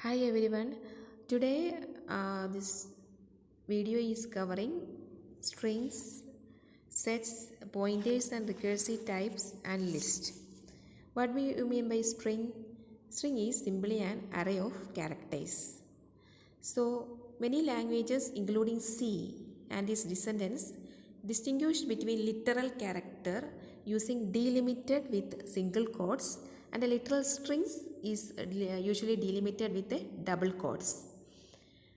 Hi everyone. Today this video is covering strings, sets, pointers and recursive types and list. What we mean by string? String is simply an array of characters. So many languages including C and its descendants distinguish between literal character using delimited with single quotes and a literal strings is usually delimited with a double quotes.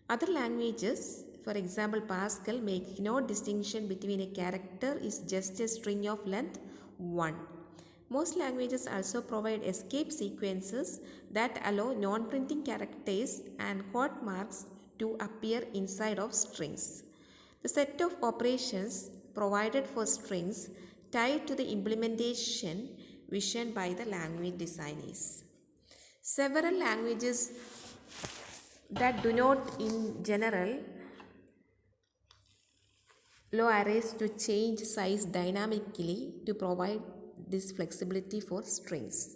Other languages, for example Pascal, make no distinction between a character is just a string of length 1. Most languages also provide escape sequences that allow non-printing characters and quote marks to appear inside of strings. The set of operations provided for strings tied to the implementation vision by the language designers. Several languages that do not in general allow arrays to change size dynamically to provide this flexibility for strings.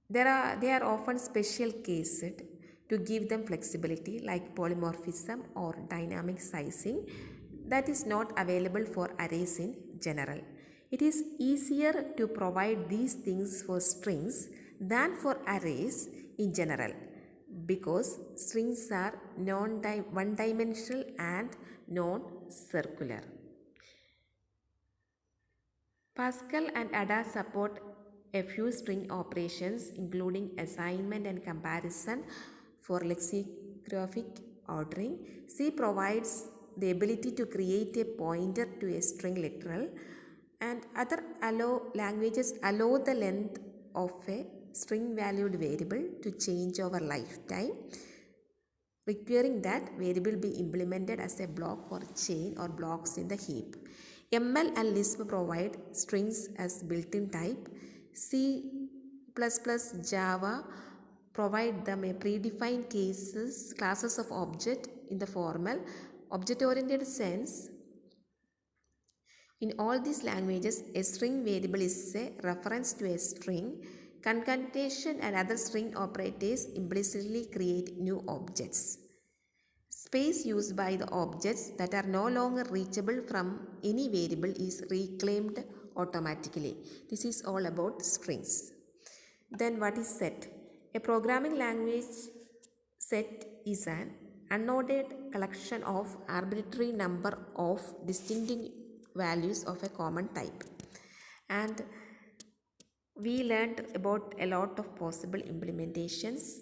They are often special cased to give them flexibility like polymorphism or dynamic sizing that is not available for arrays in general. It is easier to provide these things for strings than for arrays in general because strings are one-dimensional and non-circular. Pascal and Ada support a few string operations including assignment and comparison for lexicographic ordering. C provides the ability to create a pointer to a string literal, and other languages allow the length of a string valued variable to change over lifetime, requiring that variable be implemented as a block or chain or blocks in the heap. ML and Lisp provide strings as built-in type. C++, Java provide them a predefined classes of object in the formal object-oriented sense. In all these languages, a string variable is a reference to a string. Concatenation and other string operators implicitly create new objects. Space used by the objects that are no longer reachable from any variable is reclaimed automatically. This is all about strings. Then what is set? A programming language set is an unordered collection of arbitrary number of distinct values of a common type. And we learned about a lot of possible implementations.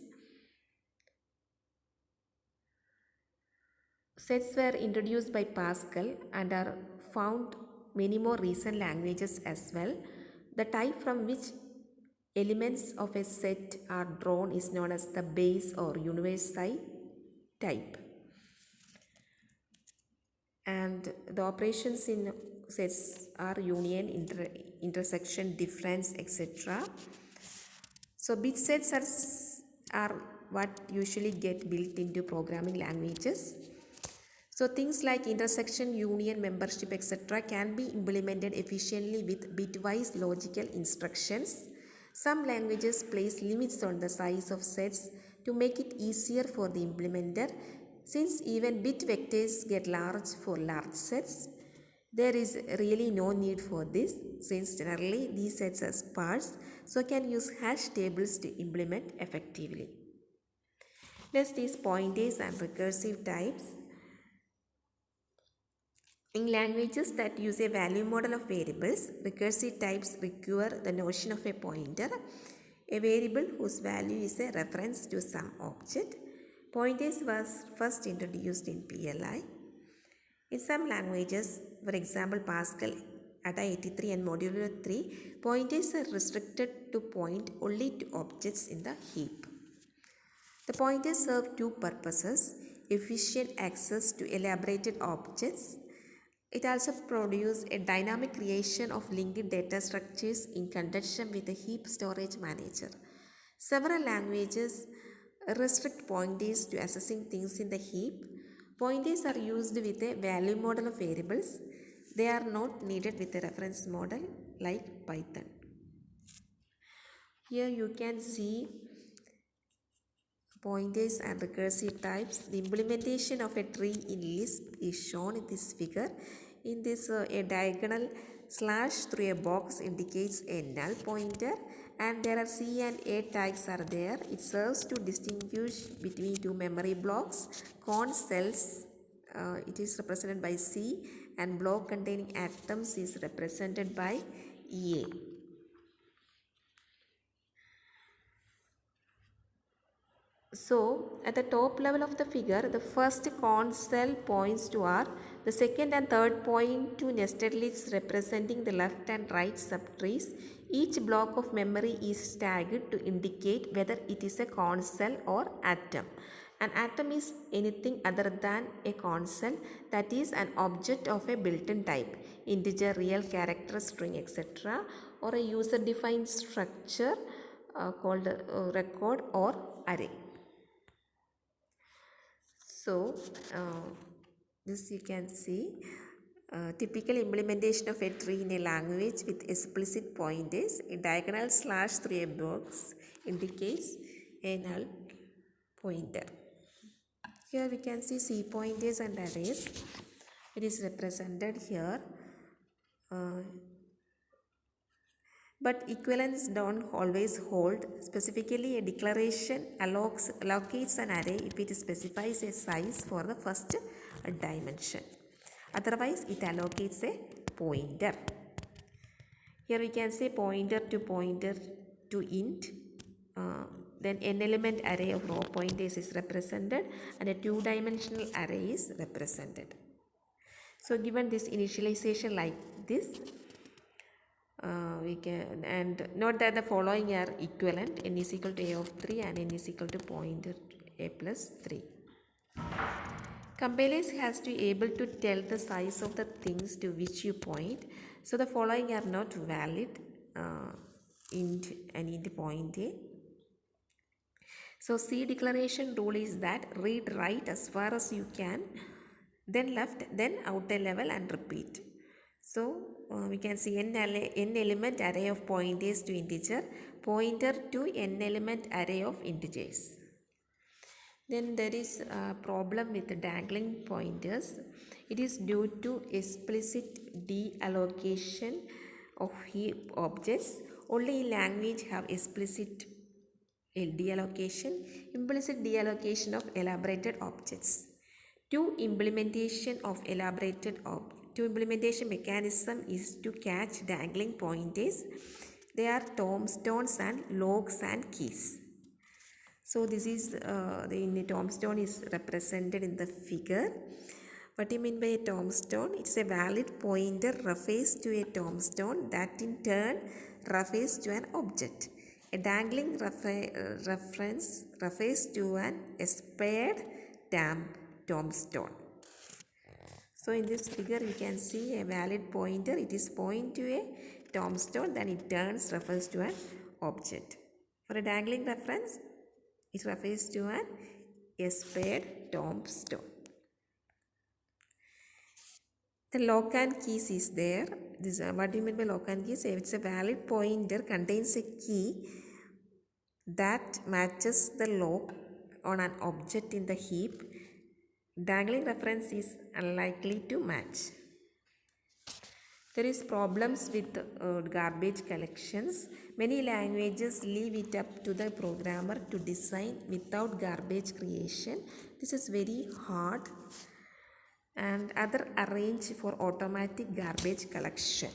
Sets were introduced by Pascal and are found many more recent languages as well. The type from which elements of a set are drawn is known as the base or universal type. And the operations in sets are union, intersection, difference, etc. So bit sets are what usually get built into programming languages. So things like intersection, union, membership, etc. can be implemented efficiently with bitwise logical instructions. Some languages place limits on the size of sets to make it easier for the implementer. Since even bit vectors get large for large sets, there is really no need for this since generally these sets are sparse, so can use hash tables to implement effectively. Next is pointers and recursive types. In languages that use a value model of variables, recursive types require the notion of a pointer, a variable whose value is a reference to some object. Pointers was first introduced in PLI. In some languages, for example Pascal, ADA 83 and Modulo 3, pointers are restricted to point only to objects in the heap. The pointers serve two purposes: efficient access to elaborated objects. It also produces a dynamic creation of linked data structures in conjunction with a heap storage manager. Several languages restrict pointers to accessing things in the heap. Pointers are used with a value model of variables. They are not needed with a reference model like Python. Here you can see pointers and recursive types. The implementation of a tree in Lisp is shown in this figure. In this, a diagonal slash through a box indicates a null pointer, and there are C and A tags are there. It serves to distinguish between two memory blocks. Cone cells, it is represented by C, and block containing atoms is represented by A. So, at the top level of the figure, the first cone cell points to R, the second and third point to nested lists representing the left and right subtrees. Each block of memory is tagged to indicate whether it is a cone cell or atom. An atom is anything other than a cone cell, that is an object of a built-in type, integer, real, character, string, etc., or a user-defined structure called record or array. So, this you can see typical implementation of a tree in a language with explicit pointers. A diagonal slash through a box indicates a null pointer. Here we can see C pointers and arrays. It is represented here. But equivalence don't always hold. Specifically, a declaration allocates an array if it specifies a size for the first dimension. Otherwise, it allocates a pointer. Here we can say pointer to int. Then n element array of raw pointers is represented, and a two-dimensional array is represented. So given this initialization like this, we can, and note that the following are equivalent: n is equal to a of 3 and n is equal to pointer a plus 3. Compilers has to be able to tell the size of the things to which you point. So the following are not valid int and int point a. So C declaration rule is that read right as far as you can, then left, then outer level, and repeat. So we can see n element array of pointers to integer, pointer to n element array of integers. Then there is a problem with the dangling pointers. It is due to explicit deallocation of heap objects. Only language have explicit deallocation, implicit deallocation of elaborated objects. Two implementation mechanism is to catch dangling pointers. They are tombstones and logs and keys. So this is the tombstone is represented in the figure. What do you mean by a tombstone? It's a valid pointer refers to a tombstone that in turn refers to an object. A dangling reference refers to an expired tombstone. So in this figure you can see a valid pointer. It is point to a tombstone, then it turns refers to an object. For a dangling reference, it refers to an expired tombstone. The lock and keys is there. This what do you mean by lock and keys? It's a valid pointer contains a key that matches the lock on an object in the heap. Dangling reference is unlikely to match. There is problems with garbage collections. Many languages leave it up to the programmer to design without garbage creation. This is very hard. And other arrange for automatic garbage collection.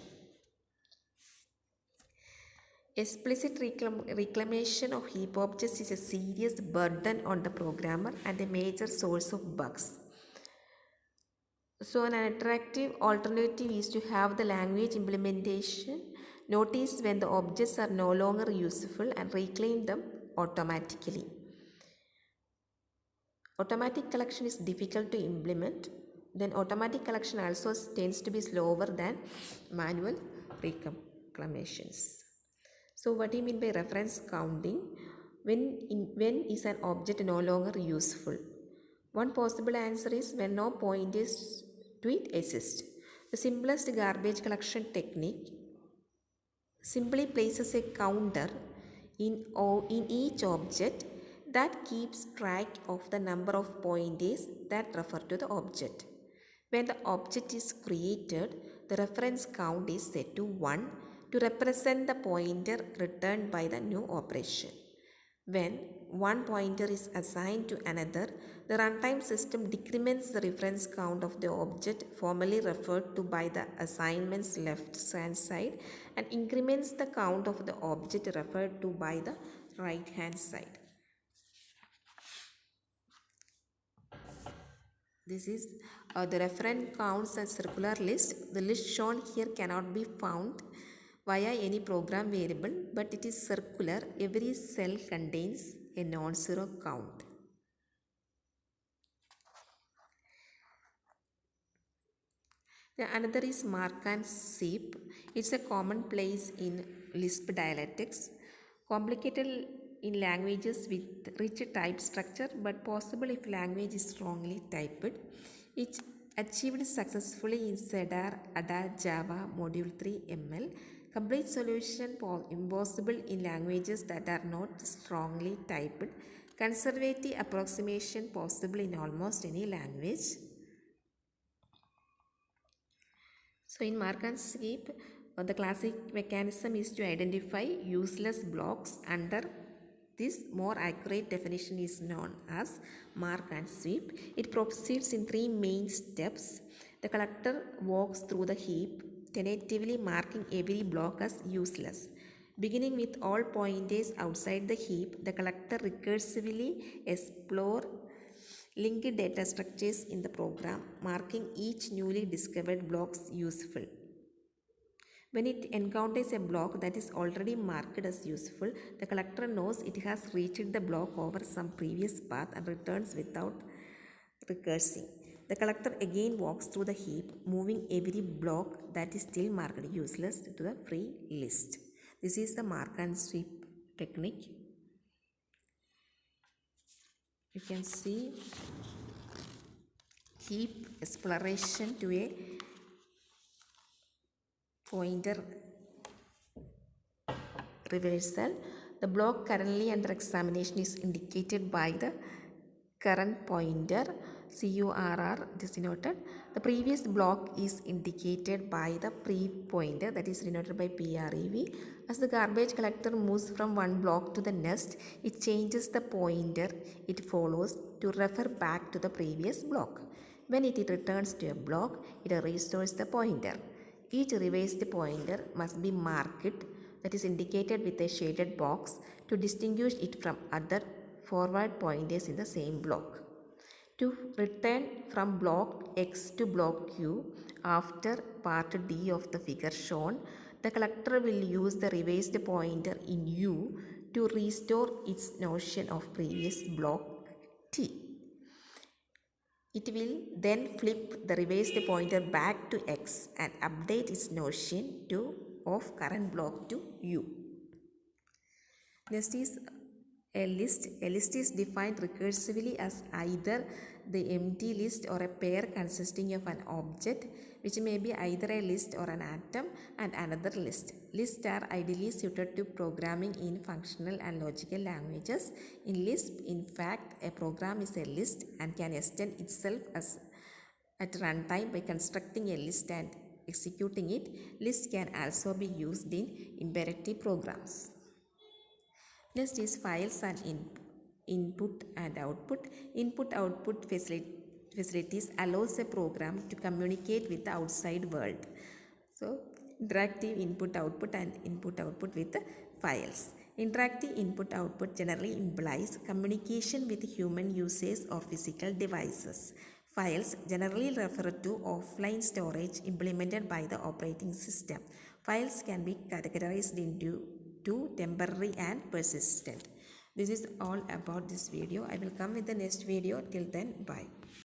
Explicit reclamation of heap objects is a serious burden on the programmer and a major source of bugs. So an attractive alternative is to have the language implementation notice when the objects are no longer useful and reclaim them automatically. Automatic collection is difficult to implement. Then automatic collection also tends to be slower than manual reclamations. So what do you mean by reference counting? When is an object no longer useful? One possible answer is when no pointers to it exist. The simplest garbage collection technique simply places a counter in each object that keeps track of the number of pointers that refer to the object. When the object is created, the reference count is set to 1 to represent the pointer returned by the new operation. When one pointer is assigned to another, the runtime system decrements the reference count of the object formerly referred to by the assignment's left-hand side and increments the count of the object referred to by the right-hand side. This is the reference counts as circular list. The list shown here cannot be found via any program variable, but it is circular. Every cell contains a non-zero count. The another is mark and sweep. It's a commonplace in Lisp dialectics, complicated in languages with rich type structure, but possible if language is strongly typed. It achieved successfully in Cedar, Ada, Java, Module 3, ML. Complete solution impossible in languages that are not strongly typed. Conservative approximation possible in almost any language. So in mark and sweep, the classic mechanism is to identify useless blocks. Under this, more accurate definition is known as mark and sweep. It proceeds in 3 main steps. The collector walks through the heap, tentatively marking every block as useless. Beginning with all pointers outside the heap, the collector recursively explores linked data structures in the program, marking each newly discovered block useful. When it encounters a block that is already marked as useful, the collector knows it has reached the block over some previous path and returns without recursing. The collector again walks through the heap, moving every block that is still marked useless to the free list. This is the mark and sweep technique. You can see heap exploration to a pointer reversal. The block currently under examination is indicated by the current pointer CURR, it is denoted. The previous block is indicated by the pre-pointer, that is denoted by PREV. As the garbage collector moves from one block to the next, it changes the pointer it follows to refer back to the previous block. When it returns to a block, it restores the pointer. Each reversed pointer must be marked, that is indicated with a shaded box, to distinguish it from other forward pointers in the same block. To return from block X to block Q after part D of the figure shown, the collector will use the reversed pointer in U to restore its notion of previous block T. It will then flip the reversed pointer back to X and update its notion of current block to U. Next is a list. A list is defined recursively as either the empty list or a pair consisting of an object, which may be either a list or an atom, and another list. Lists are ideally suited to programming in functional and logical languages. In Lisp, in fact, a program is a list and can extend itself at runtime by constructing a list and executing it. Lists can also be used in imperative programs. Next is files and input and output. Input-output facilities allows a program to communicate with the outside world. So, interactive input-output and input-output with files. Interactive input-output generally implies communication with human users or physical devices. Files generally refer to offline storage implemented by the operating system. Files can be categorized into temporary and persistent. This is all about this video. I will come with the next video. Till then, bye.